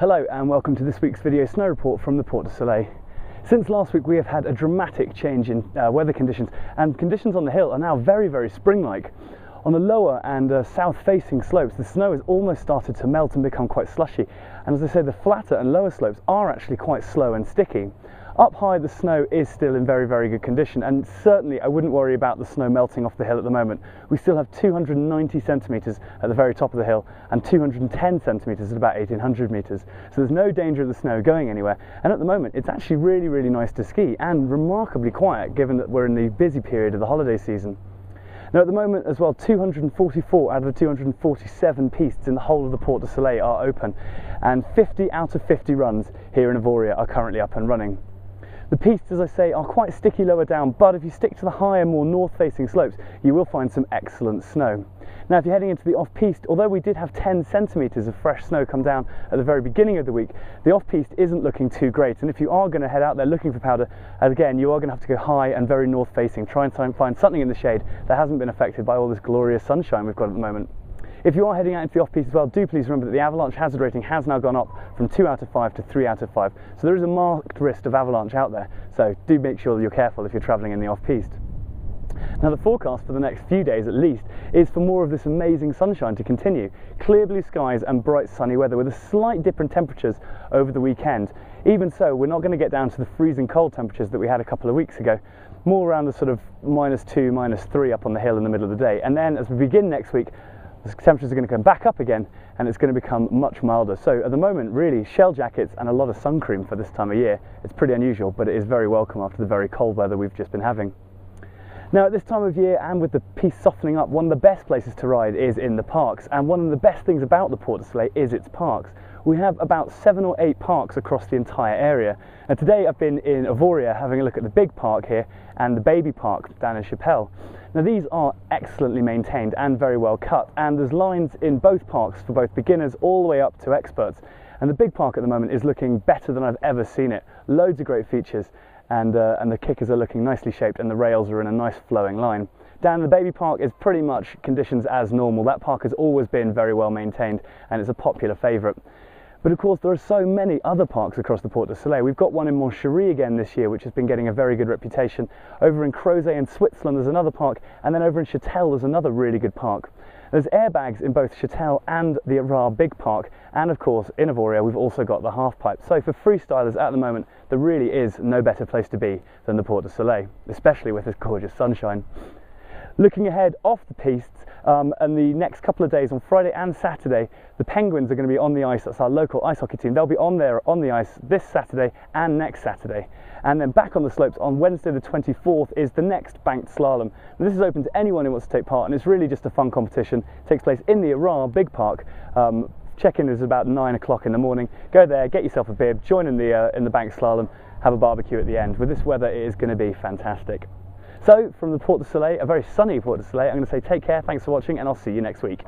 Hello and welcome to this week's video snow report from the Porte du Soleil. Since last week we have had a dramatic change in weather conditions, and conditions on the hill are now very spring-like. On the lower and south-facing slopes the snow has almost started to melt and become quite slushy, and as I said, the flatter and lower slopes are actually quite slow and sticky. Up high the snow is still in very good condition, and certainly I wouldn't worry about the snow melting off the hill at the moment. We still have 290 centimetres at the very top of the hill and 210 centimetres at about 1800 metres, so there's no danger of the snow going anywhere, and at the moment it's actually really nice to ski and remarkably quiet given that we're in the busy period of the holiday season. Now at the moment as well, 244 out of the 247 pistes in the whole of the Porte du Soleil are open, and 50 out of 50 runs here in Avoria are currently up and running. The pistes, as I say, are quite sticky lower down, but if you stick to the higher, more north-facing slopes, you will find some excellent snow. Now, if you're heading into the off-piste, although we did have 10 centimetres of fresh snow come down at the very beginning of the week, the off-piste isn't looking too great, and if you are going to head out there looking for powder, again, you are going to have to go high and very north-facing, try and find something in the shade that hasn't been affected by all this glorious sunshine we've got at the moment. If you are heading out into the off-piste as well, do please remember that the avalanche hazard rating has now gone up from 2 out of 5 to 3 out of 5. So there is a marked risk of avalanche out there, so do make sure that you're careful if you're travelling in the off-piste. Now the forecast for the next few days at least is for more of this amazing sunshine to continue. Clear blue skies and bright sunny weather with a slight dip in temperatures over the weekend. Even so, we're not going to get down to the freezing cold temperatures that we had a couple of weeks ago. More around the sort of -2, -3 up on the hill in the middle of the day. And then as we begin next week, the temperatures are going to come back up again and it's going to become much milder. So at the moment, really, shell jackets and a lot of sun cream for this time of year. It's pretty unusual, but it is very welcome after the very cold weather we've just been having. Now at this time of year, and with the piste softening up, one of the best places to ride is in the parks, and one of the best things about the Porte du Soleil is its parks. We have about 7 or 8 parks across the entire area, and today I've been in Avoria having a look at the big park here and the baby park down in Chapelle. Now these are excellently maintained and very well cut, and there's lines in both parks for both beginners all the way up to experts, and the big park at the moment is looking better than I've ever seen it. Loads of great features, and the kickers are looking nicely shaped and the rails are in a nice flowing line. Down in the baby park is pretty much conditions as normal. That park has always been very well maintained and it's a popular favourite. But of course there are so many other parks across the Porte du Soleil. We've got one in Montchery again this year, which has been getting a very good reputation. Over in Crozet in Switzerland there's another park, and then over in Châtel there's another really good park. There's airbags in both Châtel and the Arras Big Park, and of course in Avoria we've also got the half pipe. So for freestylers at the moment there really is no better place to be than the Porte du Soleil, especially with this gorgeous sunshine. Looking ahead off the pistes, and the next couple of days on Friday and Saturday, the Penguins are going to be on the ice. That's our local ice hockey team. They'll be on there on the ice this Saturday and next Saturday. And then back on the slopes on Wednesday the 24th is the next banked slalom. And this is open to anyone who wants to take part, and it's really just a fun competition. It takes place in the Arras Big Park. Check-in is about 9 o'clock in the morning. Go there, get yourself a bib, join in the banked slalom, have a barbecue at the end. With this weather, it is going to be fantastic. So from the Porte du Soleil, a very sunny Porte du Soleil, I'm going to say take care, thanks for watching, and I'll see you next week.